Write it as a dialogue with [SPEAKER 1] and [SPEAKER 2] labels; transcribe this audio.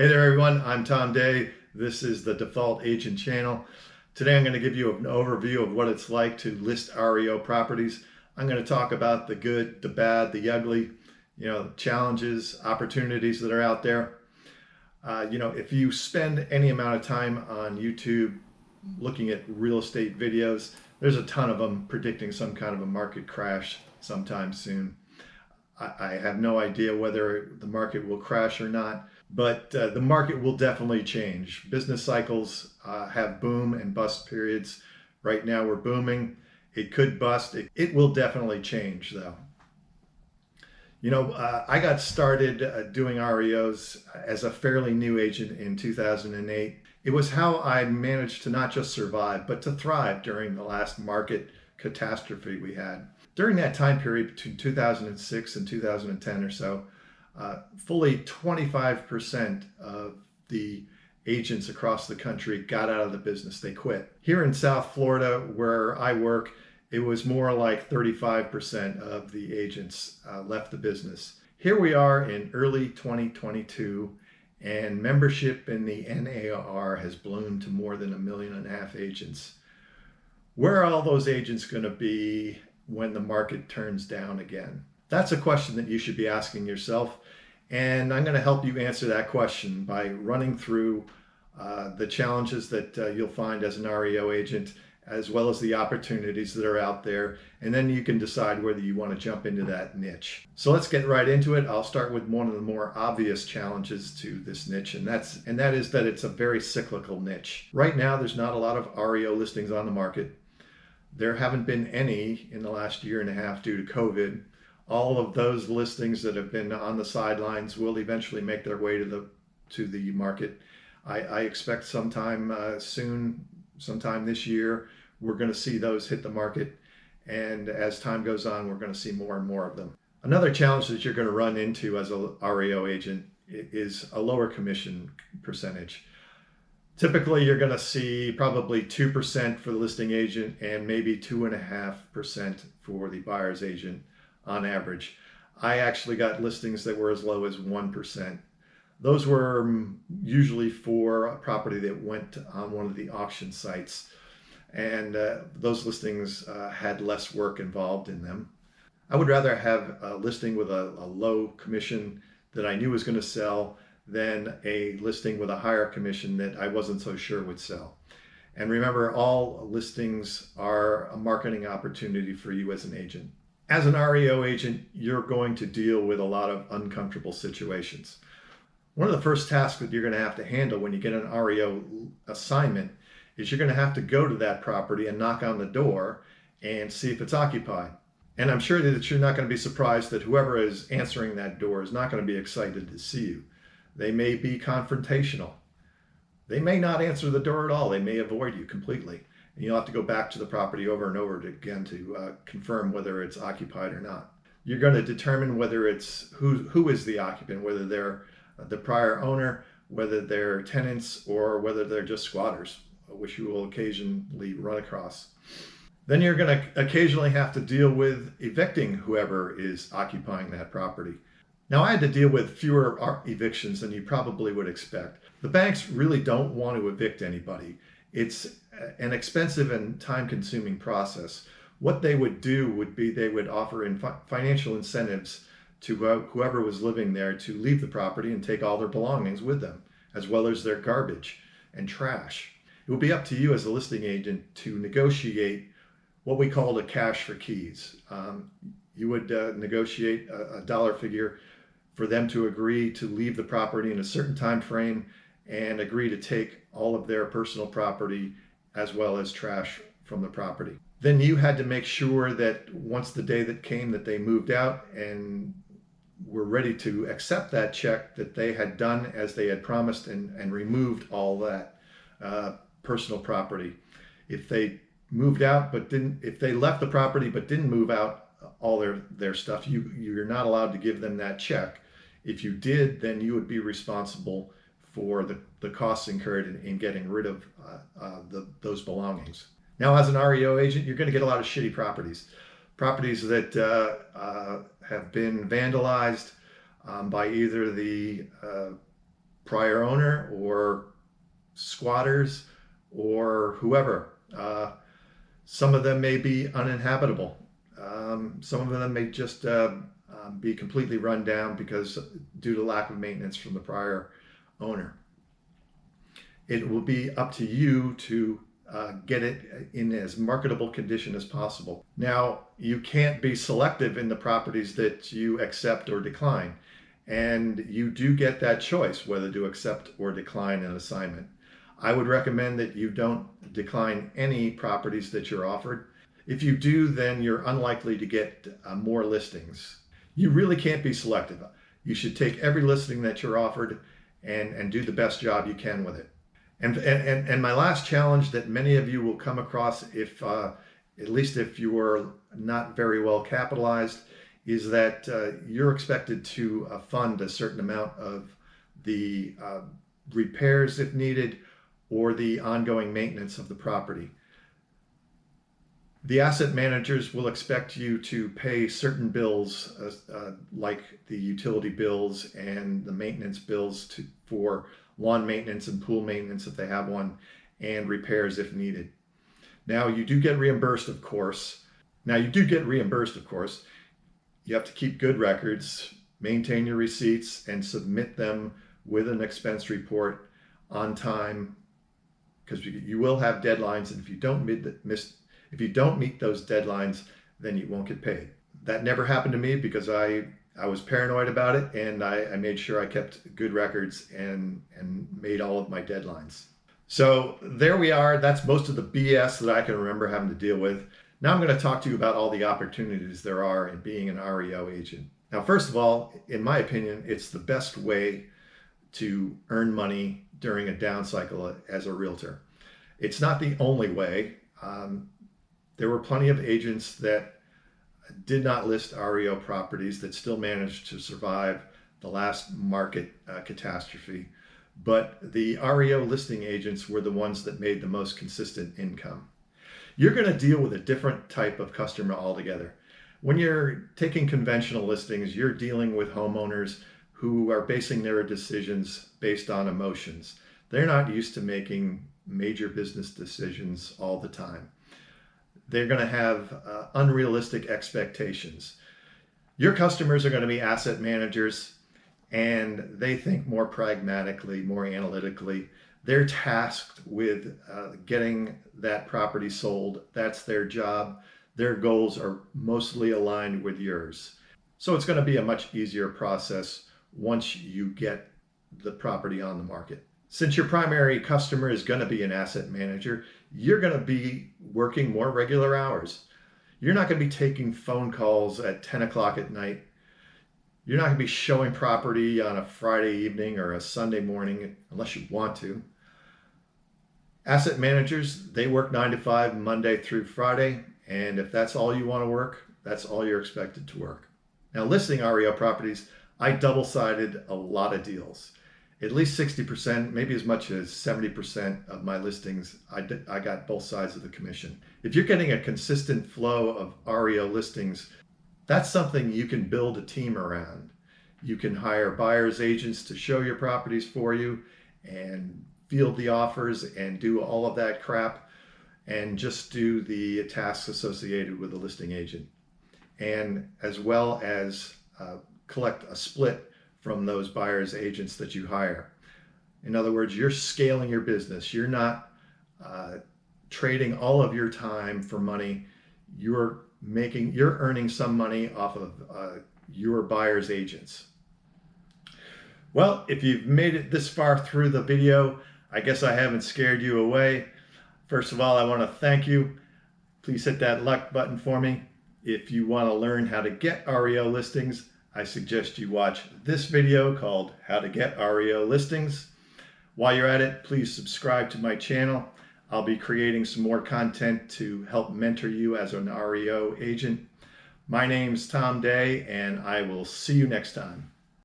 [SPEAKER 1] Hey there everyone, I'm Tom Day. This is the Default Agent channel. Today I'm going to give you an overview of what it's like to list REO properties. I'm going to talk about the good, the bad, the ugly, challenges, opportunities that are out there. If you spend any amount of time on YouTube looking at real estate videos, there's a ton of them predicting some kind of a market crash sometime soon. I have no idea whether the market will crash or not, but the market will definitely change. Business cycles have boom and bust periods. Right now we're booming. It could bust. It will definitely change though. I got started doing REOs as a fairly new agent in 2008. It was how I managed to not just survive, but to thrive during the last market catastrophe we had. During that time period between 2006 and 2010 or so, fully 25% of the agents across the country got out of the business. They quit. Here in South Florida, where I work, it was more like 35% of the agents left the business. Here we are in early 2022, and membership in the NAR has ballooned to more than 1.5 million agents. Where are all those agents going to be when the market turns down again? That's a question that you should be asking yourself, and I'm going to help you answer that question by running through the challenges that you'll find as an REO agent, as well as the opportunities that are out there, and then you can decide whether you want to jump into that niche. So let's get right into it. I'll start with one of the more obvious challenges to this niche, and that is that it's a very cyclical niche. Right now, there's not a lot of REO listings on the market. There haven't been any in the last year and a half due to COVID. All of those listings that have been on the sidelines will eventually make their way to the market. I expect sometime soon, sometime this year, we're going to see those hit the market. And as time goes on, we're going to see more and more of them. Another challenge that you're going to run into as a REO agent is a lower commission percentage. Typically, you're going to see probably 2% for the listing agent and maybe 2.5% for the buyer's agent on average. I actually got listings that were as low as 1%. Those were usually for a property that went on one of the auction sites, and those listings had less work involved in them. I would rather have a listing with a low commission that I knew was going to sell than a listing with a higher commission that I wasn't so sure would sell. And remember, all listings are a marketing opportunity for you as an agent. As an REO agent, you're going to deal with a lot of uncomfortable situations. One of the first tasks that you're going to have to handle when you get an REO assignment is you're going to have to go to that property and knock on the door and see if it's occupied. And I'm sure that you're not going to be surprised that whoever is answering that door is not going to be excited to see you. They may be confrontational. They may not answer the door at all. They may avoid you completely. And you'll have to go back to the property over and over again to confirm whether it's occupied or not. You're going to determine whether it's who is the occupant, whether they're the prior owner, whether they're tenants, or whether they're just squatters, which you will occasionally run across. Then you're going to occasionally have to deal with evicting whoever is occupying that property. Now, I had to deal with fewer evictions than you probably would expect. The banks really don't want to evict anybody. It's an expensive and time-consuming process. What they would do would be they would offer financial incentives to whoever was living there to leave the property and take all their belongings with them, as well as their garbage and trash. It would be up to you as a listing agent to negotiate what we called a cash for keys. You would negotiate a dollar figure for them to agree to leave the property in a certain time frame and agree to take all of their personal property as well as trash from the property. Then you had to make sure that once the day that came that they moved out and were ready to accept that check, that they had done as they had promised and removed all that personal property. If they moved out if they left the property but didn't move out all their stuff, you're not allowed to give them that check. If you did, then you would be responsible for the costs incurred in getting rid of those belongings. Now, as an REO agent, you're going to get a lot of shitty properties that have been vandalized by either the prior owner or squatters or whoever. Some of them may be uninhabitable. Some of them may just be completely run down because due to lack of maintenance from the prior owner. It will be up to you to get it in as marketable condition as possible. Now, you can't be selective in the properties that you accept or decline, and you do get that choice whether to accept or decline an assignment. I would recommend that you don't decline any properties that you're offered. If you do, then you're unlikely to get more listings. You really can't be selective. You should take every listing that you're offered and do the best job you can with it. And my last challenge that many of you will come across, if at least if you are not very well capitalized, is that you're expected to fund a certain amount of the repairs if needed, or the ongoing maintenance of the property. The asset managers will expect you to pay certain bills, like the utility bills and the maintenance bills for lawn maintenance and pool maintenance if they have one, and repairs if needed. Now, you do get reimbursed, of course. You have to keep good records, maintain your receipts, and submit them with an expense report on time, because you will have deadlines, and if you don't meet those deadlines, then you won't get paid. That never happened to me because I was paranoid about it, and I made sure I kept good records and made all of my deadlines. So there we are. That's most of the BS that I can remember having to deal with. Now I'm going to talk to you about all the opportunities there are in being an REO agent. Now, first of all, in my opinion, it's the best way to earn money during a down cycle as a realtor. It's not the only way. There were plenty of agents that did not list REO properties that still managed to survive the last market catastrophe, but the REO listing agents were the ones that made the most consistent income. You're going to deal with a different type of customer altogether. When you're taking conventional listings, you're dealing with homeowners who are basing their decisions based on emotions. They're not used to making major business decisions all the time. They're going to have unrealistic expectations. Your customers are going to be asset managers, and they think more pragmatically, more analytically. They're tasked with getting that property sold. That's their job. Their goals are mostly aligned with yours. So it's going to be a much easier process once you get the property on the market. Since your primary customer is going to be an asset manager, you're going to be working more regular hours. You're not going to be taking phone calls at 10 o'clock at night. You're not going to be showing property on a Friday evening or a Sunday morning unless you want to. Asset managers, they work 9 to 5 Monday through Friday, and if that's all you want to work, that's all you're expected to work. Now, listing REO properties, I double-sided a lot of deals. At least 60%, maybe as much as 70% of my listings, I got both sides of the commission. If you're getting a consistent flow of REO listings, that's something you can build a team around. You can hire buyer's agents to show your properties for you and field the offers and do all of that crap, and just do the tasks associated with the listing agent, and as well as collect a split from those buyer's agents that you hire. In other words, you're scaling your business. You're not trading all of your time for money. You're earning some money off of your buyer's agents. Well, if you've made it this far through the video, I guess I haven't scared you away. First of all, I want to thank you. Please hit that like button for me. If you want to learn how to get REO listings, I suggest you watch this video called How to Get REO Listings. While you're at it, please subscribe to my channel. I'll be creating some more content to help mentor you as an REO agent. My name's Tom Day, and I will see you next time.